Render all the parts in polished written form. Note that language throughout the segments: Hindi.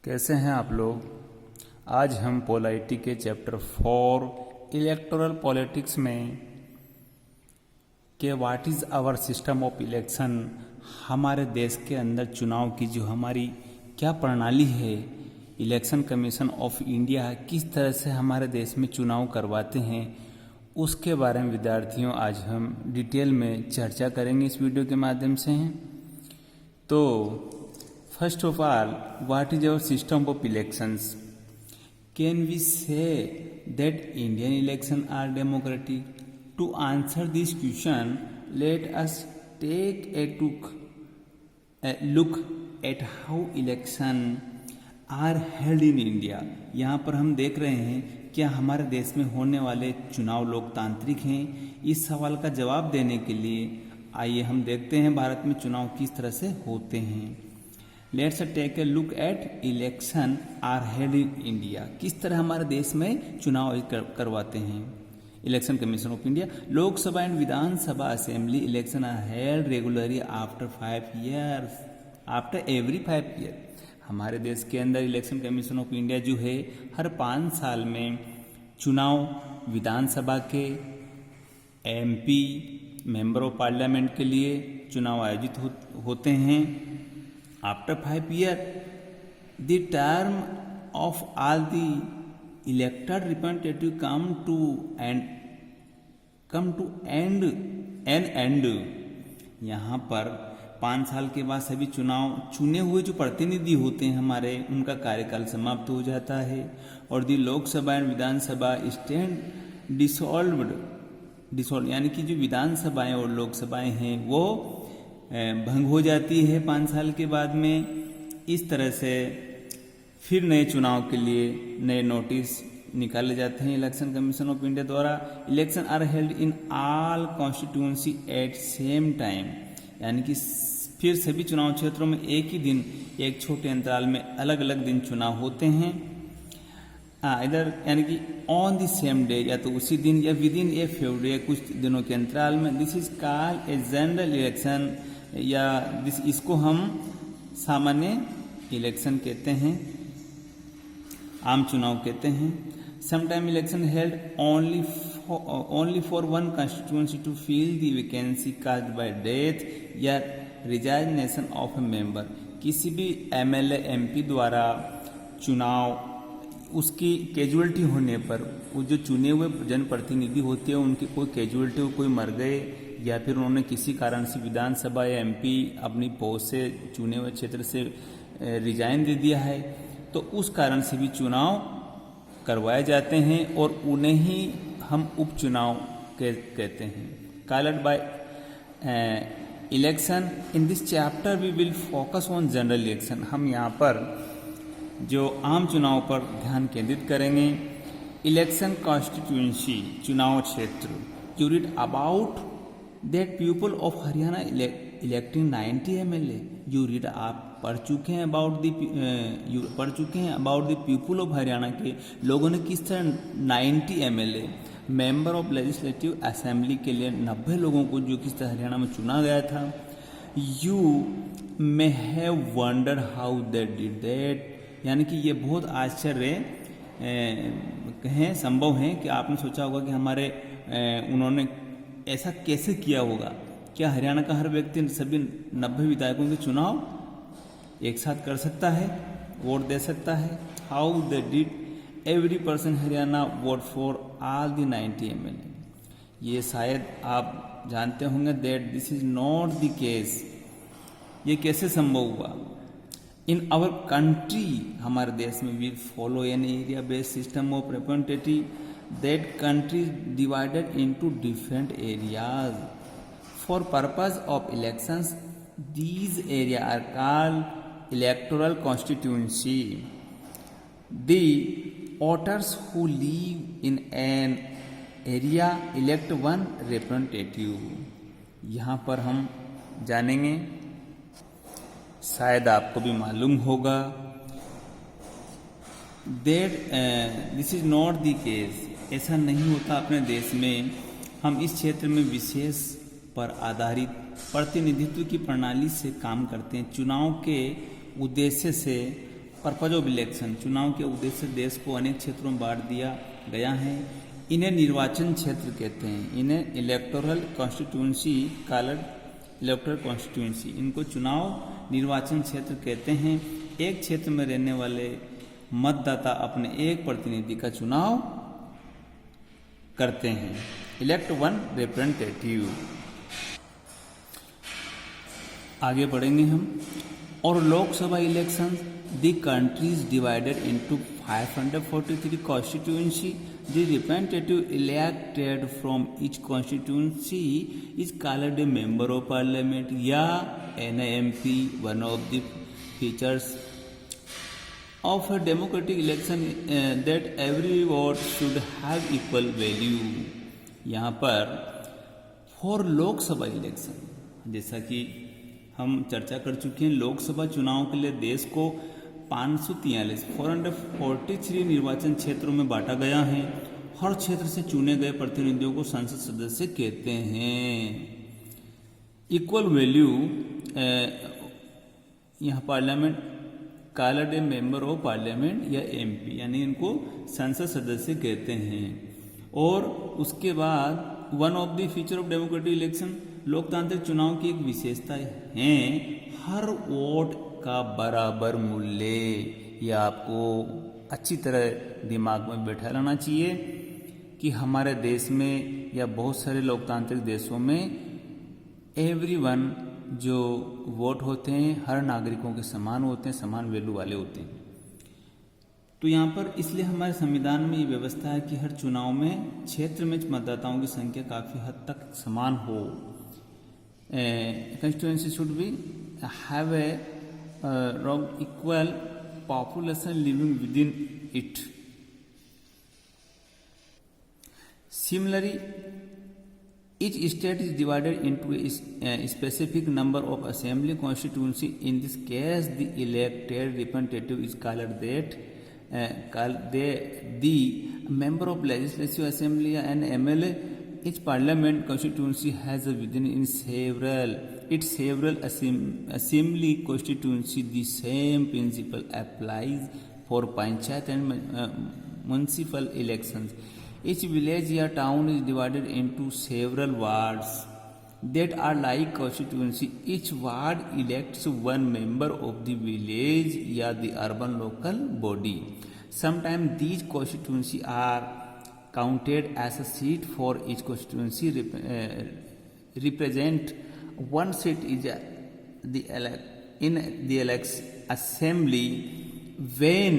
कैसे हैं आप लोग। आज हम पोलाइटी के चैप्टर 4 इलेक्टोरल पॉलिटिक्स में कि what is our system of election, हमारे देश के अंदर चुनाव की जो हमारी क्या प्रणाली है, इलेक्शन कमीशन ऑफ इंडिया किस तरह से हमारे देश में चुनाव करवाते हैं, उसके बारे में विद्यार्थियों आज हम डिटेल में चर्चा करेंगे इस वीडियो के माध्यम से। तो first of all, what is our system of elections? Can we say that Indian election are democratic? To answer this question, let us take a look at how election are held in India। यहाँ पर हम देख रहे हैं क्या हमारे देश में होने वाले चुनाव लोकतांत्रिक हैं। इस सवाल का जवाब देने के लिए आइए हम देखते हैं भारत में चुनाव किस तरह से होते हैं। Let's take a look at election are held in India. किस तरह हमारे देश में चुनाव करवाते हैं। Election commission of India, Lok Sabha and Vidhan Sabha assembly election are held regularly after 5 years, after every 5 years। हमारे देश के अंदर इलेक्शन कमीशन ऑफ इंडिया जो है हर 5 साल में चुनाव विधानसभा के, एमपी मेंबर ऑफ पार्लियामेंट के लिए चुनाव आयोजित होते हैं। After 5 years, the term of all the elected representative come to end। यहाँ पर 5 साल के बाद सभी चुनाव चुने हुए जो प्रतिनिधि होते हैं हमारे, उनका कार्यकाल समाप्त हो जाता है और the Lok Sabha and Vidhan Sabha stand dissolve, यानी कि जो विधानसभाएं और लोकसभाएं हैं वो भंग हो जाती है 5 साल के बाद में। इस तरह से फिर नए चुनाव के लिए नए नोटिस निकाले जाते हैं इलेक्शन कमीशन ऑफ इंडिया द्वारा। Election are held in all constituency at same time, यानी कि फिर सभी चुनाव क्षेत्रों में एक ही दिन, एक छोटे अंतराल में अलग अलग दिन चुनाव होते हैं। इधर यानी कि ऑन द सेम डे, या तो उसी दिन या with in a few day, कुछ दिनों के अंतराल में। This is called a general election, या इसको हम सामान्य इलेक्शन कहते हैं, आम चुनाव कहते हैं। Sometime election held only for one constituency to fill the vacancy caused by death या रिजाइनेशन ऑफ ए मेंबर। किसी भी एमएलए एमपी द्वारा चुनाव, उसकी कैजुअलिटी होने पर, वो जो चुने हुए जनप्रतिनिधि होते हैं उनकी कोई कैजुअलिटी हो, कोई मर गए या फिर उन्होंने किसी कारण से विधानसभा या एमपी अपनी पोस्ट से, चुने हुए क्षेत्र से रिजाइन दे दिया है, तो उस कारण से भी चुनाव करवाए जाते हैं और उन्हें ही हम उपचुनाव कहते हैं। Called by election. In this chapter we will focus on general election. हम यहाँ पर जो आम चुनाव पर ध्यान केंद्रित करेंगे। इलेक्शन कॉन्स्टिट्यूंसी, चुनाव क्षेत्र। You read about that people of Haryana electing 90 MLA। You read, आप पढ़ चुके हैं about the people of Haryana के लोगों ने किस तरह 90 MLA member of legislative assembly के लिए 90 लोगों को जो किस तरह हरियाणा में चुना गया था। You may have wondered how they did that, यानी कि ये बहुत आश्चर्य कहें संभव है कि आपने सोचा होगा कि हमारे उन्होंने ऐसा कैसे किया होगा। क्या हरियाणा का हर व्यक्ति सभी 90 विधायकों के चुनाव एक साथ कर सकता है, वोट दे सकता है? How they did every person Haryana vote for all the 90 MLA। ये शायद आप जानते होंगे that this is not the case. ये कैसे संभव हुआ? इन आवर कंट्री, हमारे देश में, we follow an area based system of representative that country divided into different areas for purpose of elections. These areas are called electoral constituency. The voters who live in an area elect one representative। यहाँ पर हम जानेंगे, शायद आपको भी मालूम होगा, that this is not the case। ऐसा नहीं होता अपने देश में। हम इस क्षेत्र में विशेष पर आधारित प्रतिनिधित्व की प्रणाली से काम करते हैं। चुनाव के उद्देश्य से पर्पज ऑफ इलेक्शन, चुनाव के उद्देश्य से देश को अनेक क्षेत्रों में बांट दिया गया है। इन्हें निर्वाचन क्षेत्र कहते हैं, इन्हें electoral constituency called electoral constituency, इनको चुनाव निर्वाचन क्षेत्र कहते हैं। एक क्षेत्र में रहने वाले मतदाता अपने एक प्रतिनिधि का चुनाव करते हैं। Elect one representative. आगे बढ़ेंगे हम। और Lok Sabha election the country is divided into 543 constituency. The representative elected from each constituency is called a member of parliament या an MP. One of the features of a democratic election that every vote should have equal value. यहाँ पर फॉर लोकसभा इलेक्शन, जैसा कि हम चर्चा कर चुके हैं, लोकसभा चुनाव के लिए देश को 443 निर्वाचन क्षेत्रों में बांटा गया है। हर क्षेत्र से चुने गए प्रतिनिधियों को संसद सदस्य कहते हैं। इक्वल वैल्यू, यहाँ parliament called a member of parliament या एमपी, यानी इनको संसद सदस्य कहते हैं। और उसके बाद one of the feature of democratic election, लोकतांत्रिक चुनाव की एक विशेषता है हर वोट का बराबर मूल्य। यह आपको अच्छी तरह दिमाग में बैठा लेना चाहिए कि हमारे देश में या बहुत सारे लोकतांत्रिक देशों में एवरीवन जो वोट होते हैं हर नागरिकों के समान होते हैं, समान वैल्यू वाले होते हैं। तो यहाँ पर इसलिए हमारे संविधान में ये व्यवस्था है कि हर चुनाव में क्षेत्र में मतदाताओं की संख्या काफ़ी हद तक समान हो। Constituency should be have a equal population living within it. Similarly, each state is divided into a specific number of assembly constituency. In this case, the elected representative is called the member of legislative assembly and MLA. Each parliament constituency has within its several assembly constituency. The same principle applies for panchayat and municipal elections. Each village or town is divided into several wards that are like constituency. Each ward elects one member of the village or the urban local body. Sometimes these constituencies are counted as a seat for each constituency represent one seat is in the assembly. When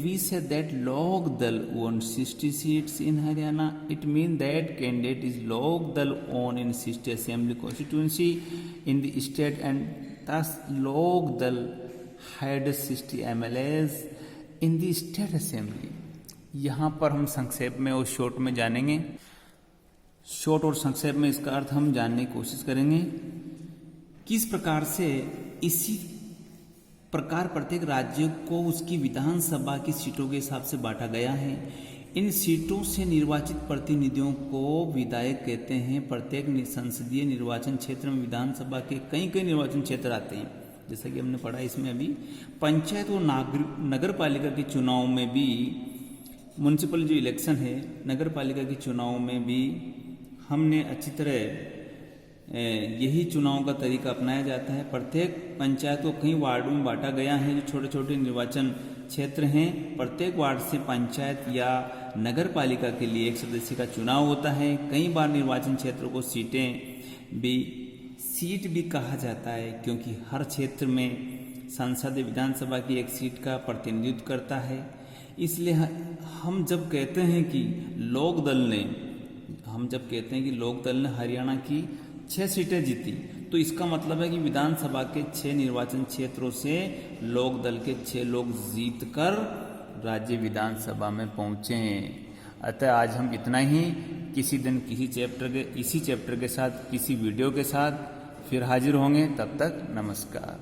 we say that Lok Dal won 60 seats in Haryana, it means that candidate is Lok Dal won in 60 assembly constituency in the state, and thus Lok Dal had 60 MLAs in the state assembly. यहाँ पर हम संक्षेप में और शॉर्ट में जानेंगे। शॉर्ट और संक्षेप में इसका अर्थ हम जानने की कोशिश करेंगे। किस प्रकार से इसी प्रकार प्रत्येक राज्य को उसकी विधानसभा की सीटों के हिसाब से बांटा गया है। इन सीटों से निर्वाचित प्रतिनिधियों को विधायक कहते हैं। प्रत्येक संसदीय निर्वाचन क्षेत्र में विधानसभा के कई निर्वाचन क्षेत्र आते हैं, जैसा कि हमने पढ़ा। इसमें अभी पंचायत और नगर पालिका के चुनाव में भी, म्यूनसिपल जो इलेक्शन है, नगर पालिका के चुनाव में भी हमने अच्छी तरह यही चुनाव का तरीका अपनाया जाता है। प्रत्येक पंचायत को कई वार्डों में बांटा गया है, जो छोटे छोटे निर्वाचन क्षेत्र हैं। प्रत्येक वार्ड से पंचायत या नगर पालिका के लिए एक सदस्य का चुनाव होता है। कई बार निर्वाचन क्षेत्रों को सीट भी कहा जाता है, क्योंकि हर क्षेत्र में संसद विधानसभा की एक सीट का प्रतिनिधित्व करता है। इसलिए हम जब कहते हैं कि लोक दल ने हरियाणा की 6 सीटें जीती, तो इसका मतलब है कि विधानसभा के 6 निर्वाचन क्षेत्रों से लोक दल के 6 लोग जीतकर राज्य विधानसभा में पहुंचे हैं। अतः आज हम इतना ही। किसी दिन इसी चैप्टर के साथ किसी वीडियो के साथ फिर हाजिर होंगे। तब तक नमस्कार।